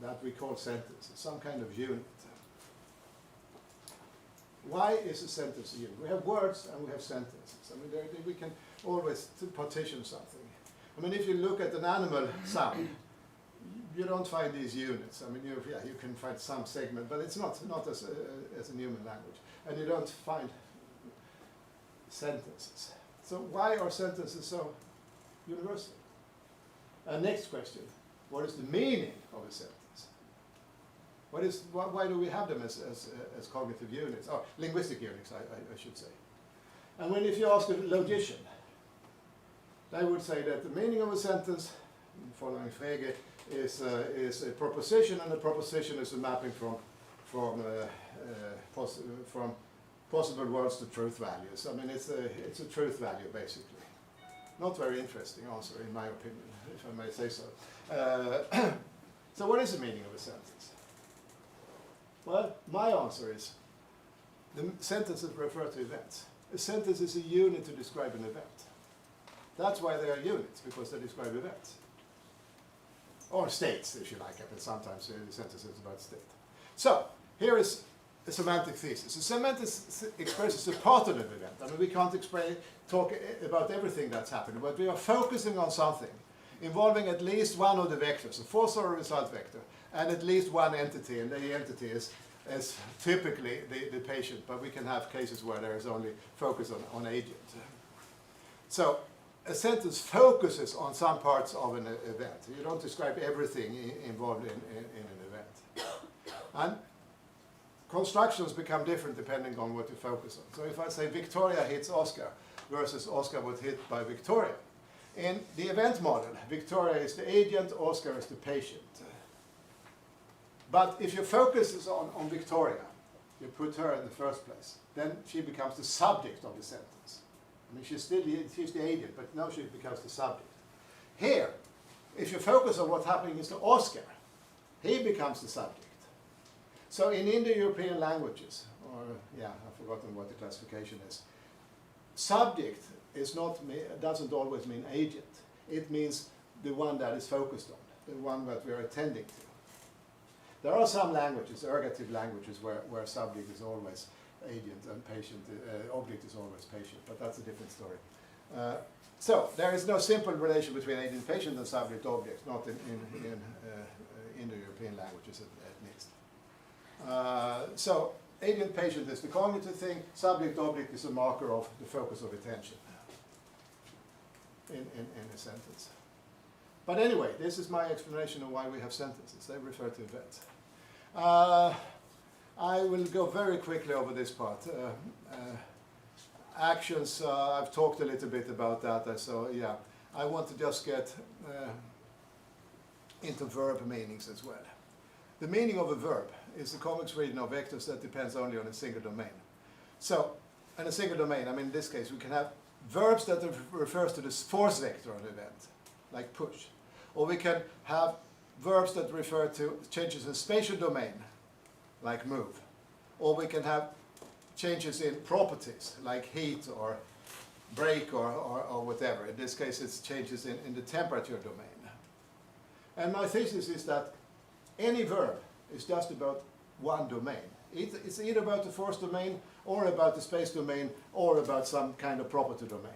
that we call sentences, some kind of unit. Why is a sentence a unit? We have words and we have sentences. I mean, we can always partition something. I mean, if you look at an animal sound, you don't find these units. I mean, you can find some segment, but it's not as a human language. And you don't find sentences. So why are sentences so universal? Next question, what is the meaning of a sentence? Why do we have them as cognitive units, or linguistic units, I should say. And if you ask a logician, they would say that the meaning of a sentence, following Frege, is a proposition, and a proposition is a mapping from possible words to truth values. I mean, it's a truth value, basically. Not very interesting answer, in my opinion, if I may say so. So what is the meaning of a sentence? Well, my answer is the sentences refer to events. A sentence is a unit to describe an event. That's why they are units, because they describe events. Or states, if you like, but sometimes the sentence is about state. So, here is a semantic thesis. A semantic expression is a part of an event. I mean, we can't talk about everything that's happening, but we are focusing on something involving at least one of the vectors, a force or a result vector, and at least one entity, and the entity is typically the patient, but we can have cases where there is only focus on agent. So a sentence focuses on some parts of an event. You don't describe everything involved in an event. And constructions become different depending on what you focus on. So if I say Victoria hits Oscar versus Oscar was hit by Victoria, in the event model, Victoria is the agent, Oscar is the patient. But if your focus is on Victoria, you put her in the first place, then she becomes the subject of the sentence. I mean, she's the agent, but now she becomes the subject. Here, if you focus on what's happening is to Oscar, he becomes the subject. So in Indo-European languages, or yeah, I've forgotten what the classification is, subject doesn't always mean agent. It means the one that is focused on, the one that we are attending to. There are some languages, ergative languages, where subject is always agent and patient, object is always patient, but that's a different story. So there is no simple relation between agent, patient, and subject, object, not in Indo-European languages at least. So agent, patient is the cognitive thing, subject, object is a marker of the focus of attention in a sentence. But anyway, this is my explanation of why we have sentences. They refer to events. I will go very quickly over this part. Actions, I've talked a little bit about that, so yeah. I want to just get into verb meanings as well. The meaning of a verb is the complex region of vectors that depends only on a single domain. So, in a single domain, I mean in this case, we can have verbs that refers to the force vector of an event, like push. Or we can have verbs that refer to changes in spatial domain, like move. Or we can have changes in properties, like heat or break or whatever. In this case, it's changes in the temperature domain. And my thesis is that any verb is just about one domain. It's either about the force domain, or about the space domain, or about some kind of property domain.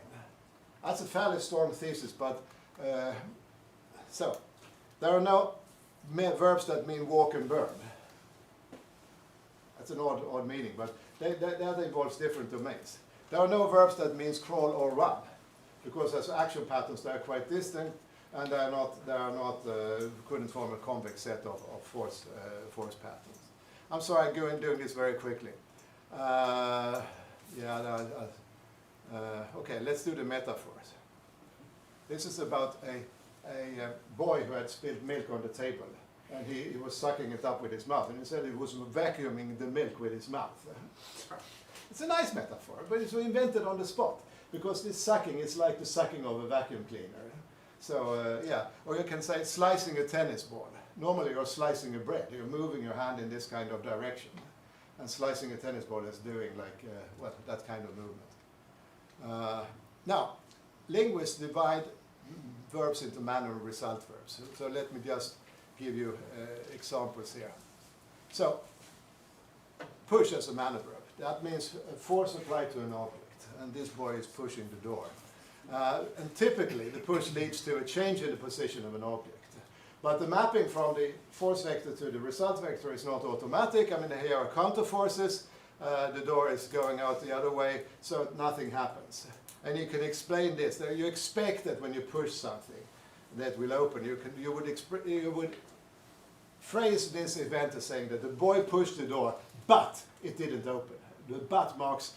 That's a fairly strong thesis, but so there are no verbs that mean walk and burn. That's an odd meaning, but that involves different domains. There are no verbs that means crawl or run, because as action patterns they are quite distinct, and couldn't form a convex set of force patterns. I'm sorry, I'm doing this very quickly. Okay, let's do the metaphors. This is about a boy who had spilled milk on the table, and he was sucking it up with his mouth, and he said he was vacuuming the milk with his mouth. It's a nice metaphor, but it's invented on the spot, because this sucking is like the sucking of a vacuum cleaner. So yeah, or you can say slicing a tennis ball. Normally you're slicing a bread, you're moving your hand in this kind of direction, and slicing a tennis ball is doing like, well, that kind of movement. Now, linguists divide verbs into manner and result verbs. So let me just give you examples here. So, push as a manner verb. That means force applied to an object, and this boy is pushing the door. And typically, the push leads to a change in the position of an object. But the mapping from the force vector to the result vector is not automatic. I mean, here are counter forces. The door is going out the other way, so nothing happens. And you can explain this. You expect that when you push something, that will open. You would phrase this event as saying that the boy pushed the door, but it didn't open. The but marks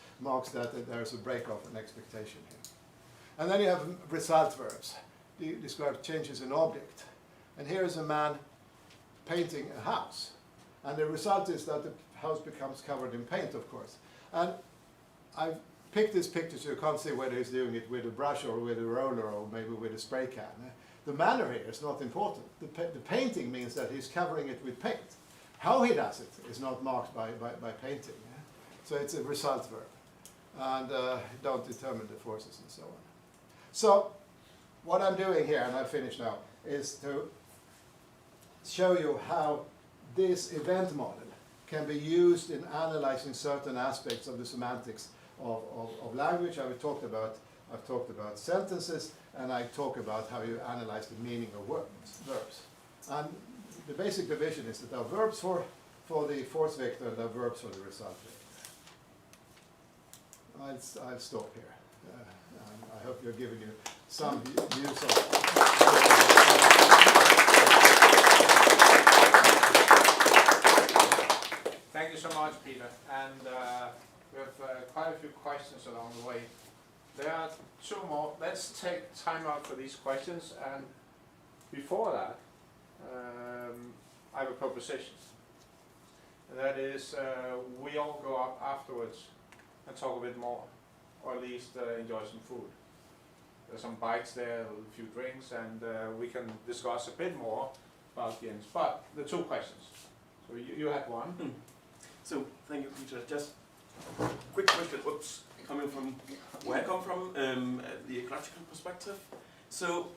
that there's a break of an expectation here. And then you have result verbs. They describe changes in object. And here is a man painting a house. And the result is that the house becomes covered in paint, of course. And I've picked this picture so you can't see whether he's doing it with a brush or with a roller or maybe with a spray can. The manner here is not important. The painting means that he's covering it with paint. How he does it is not marked by painting. So it's a result verb. And don't determine the forces and so on. So what I'm doing here, and I'll finish now, is to show you how this event model can be used in analyzing certain aspects of the semantics of language. I've talked about sentences, and I talk about how you analyze the meaning of verbs. And the basic division is that there are verbs for the force vector and there are verbs for the result vector. I'll stop here. And I hope you're giving you some views of. Thank you so much, Peter. And we have quite a few questions along the way. There are two more. Let's take time out for these questions. And before that, I have a proposition. And that is, we all go up afterwards and talk a bit more, or at least enjoy some food. There's some bites there, a few drinks, and we can discuss a bit more about Jens. But the two questions. So you had one. So, thank you, Peter. Just quick question, coming from where I come from, the ecological perspective. So,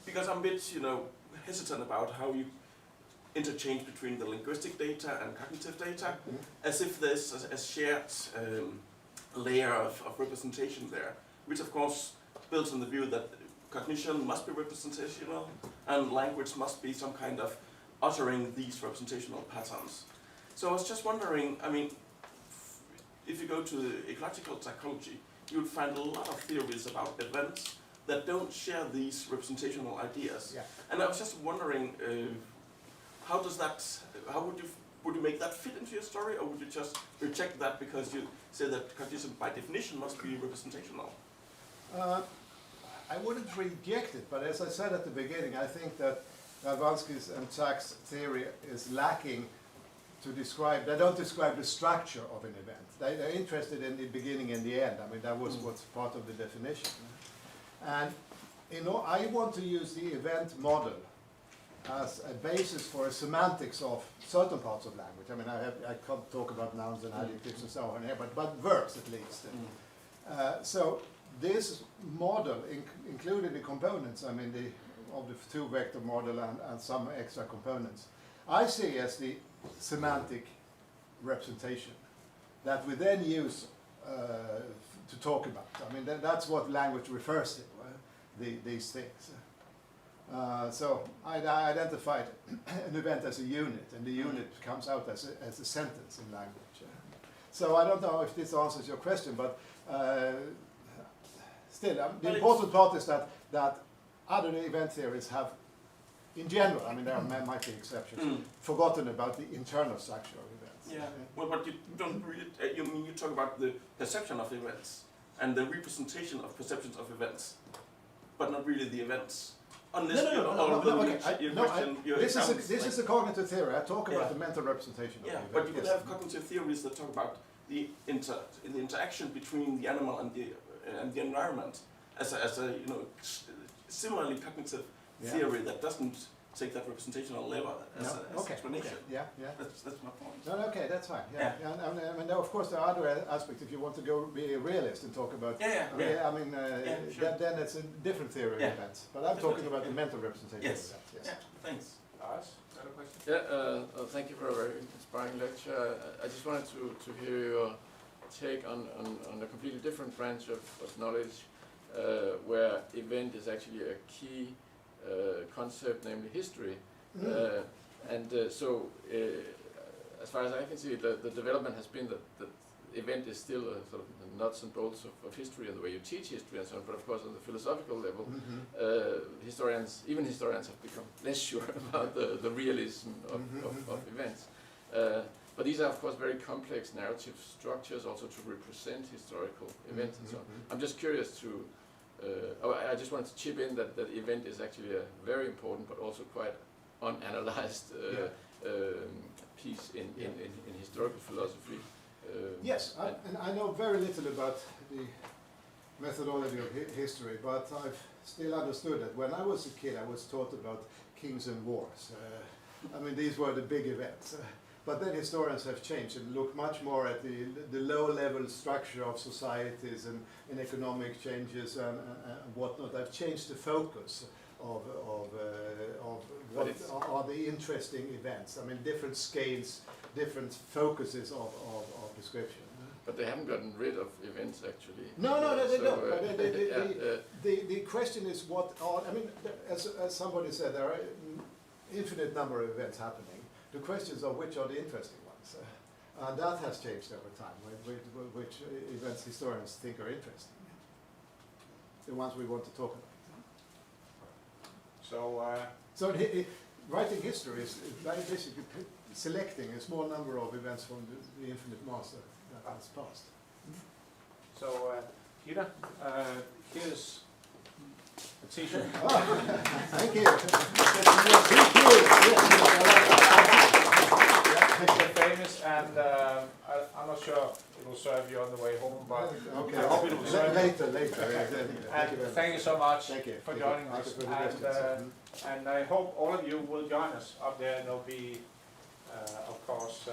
because I'm a bit, hesitant about how you interchange between the linguistic data and cognitive data, as if there's a shared layer of representation there, which of course builds on the view that cognition must be representational and language must be some kind of uttering these representational patterns. So I was just wondering, if you go to the ecological psychology, you would find a lot of theories about events that don't share these representational ideas. Yeah. And I was just wondering, how would you make that fit into your story, or would you just reject that because you say that cognition by definition must be representational? I wouldn't reject it, but as I said at the beginning, I think that Radwanski's and Sachs' theory is lacking to describe. They don't describe the structure of an event. They're interested in the beginning and the end. That was what's part of the definition. And I want to use the event model as a basis for a semantics of certain parts of language. I can't talk about nouns and adjectives and so on here, but verbs at least. So this model, including the components, of the two-vector model and some extra components, I see as the semantic representation that we then use to talk about. That's what language refers to, these things. So I identified an event as a unit, and the unit comes out as a sentence in language. So I don't know if this answers your question, but still, the important part is that other event theories have, in general, there might be exceptions, forgotten about the internal structure of events. Yeah. Well, but you don't really. You talk about the perception of events and the representation of perceptions of events, but not really the events. Unless this is a cognitive theory. I talk about the mental representation of events. But you could have cognitive theories that talk about the interaction between the animal and the environment as a similarly cognitive theory that doesn't take that representational level as explanation. Yeah. That's my point. No, okay, that's fine. Yeah. Of course, there are other aspects. If you want to be a realist and talk about, Sure. then it's a different theory of events. But I'm talking about the mental representation of events. Yes. Yeah. Thanks. Lars, got a question? Yeah. Thank you for a very inspiring lecture. I just wanted to hear your take on a completely different branch of knowledge, where event is actually a key concept, namely history. So, as far as I can see, the development has been that the event is still a sort of the nuts and bolts of history and the way you teach history and so on. But of course, on the philosophical level, historians have become less sure about the realism of events. But these are, of course, very complex narrative structures also to represent historical events and so on. I'm just curious to I just wanted to chip in that event is actually a very important but also quite unanalyzed piece in historical philosophy. Yes, and I know very little about the methodology of history, but I've still understood that when I was a kid I was taught about kings and wars. These were the big events. But then historians have changed and look much more at the low-level structure of societies and economic changes and whatnot. They've changed the focus of But what it's- are the interesting events. I mean, different scales, different focuses of description. But they haven't gotten rid of events actually. No, they So, don't. But yeah, the question is what are, I mean, as somebody said, there are infinite number of events happening. The questions are which are the interesting ones. And that has changed over time, which events historians think are interesting. The ones we want to talk about. So, So writing history is basically selecting a small number of events from the infinite mass that has passed. so Peter, here's a T-shirt. Thank you. Thank you. It's famous, and I'm not sure it will serve you on the way home, but Okay. I hope it will serve you. Later. And thank you so much Thank you. for Thank joining you. us. Thank you for the And, questions. and I hope all of you will join us up there, and there'll be, of course,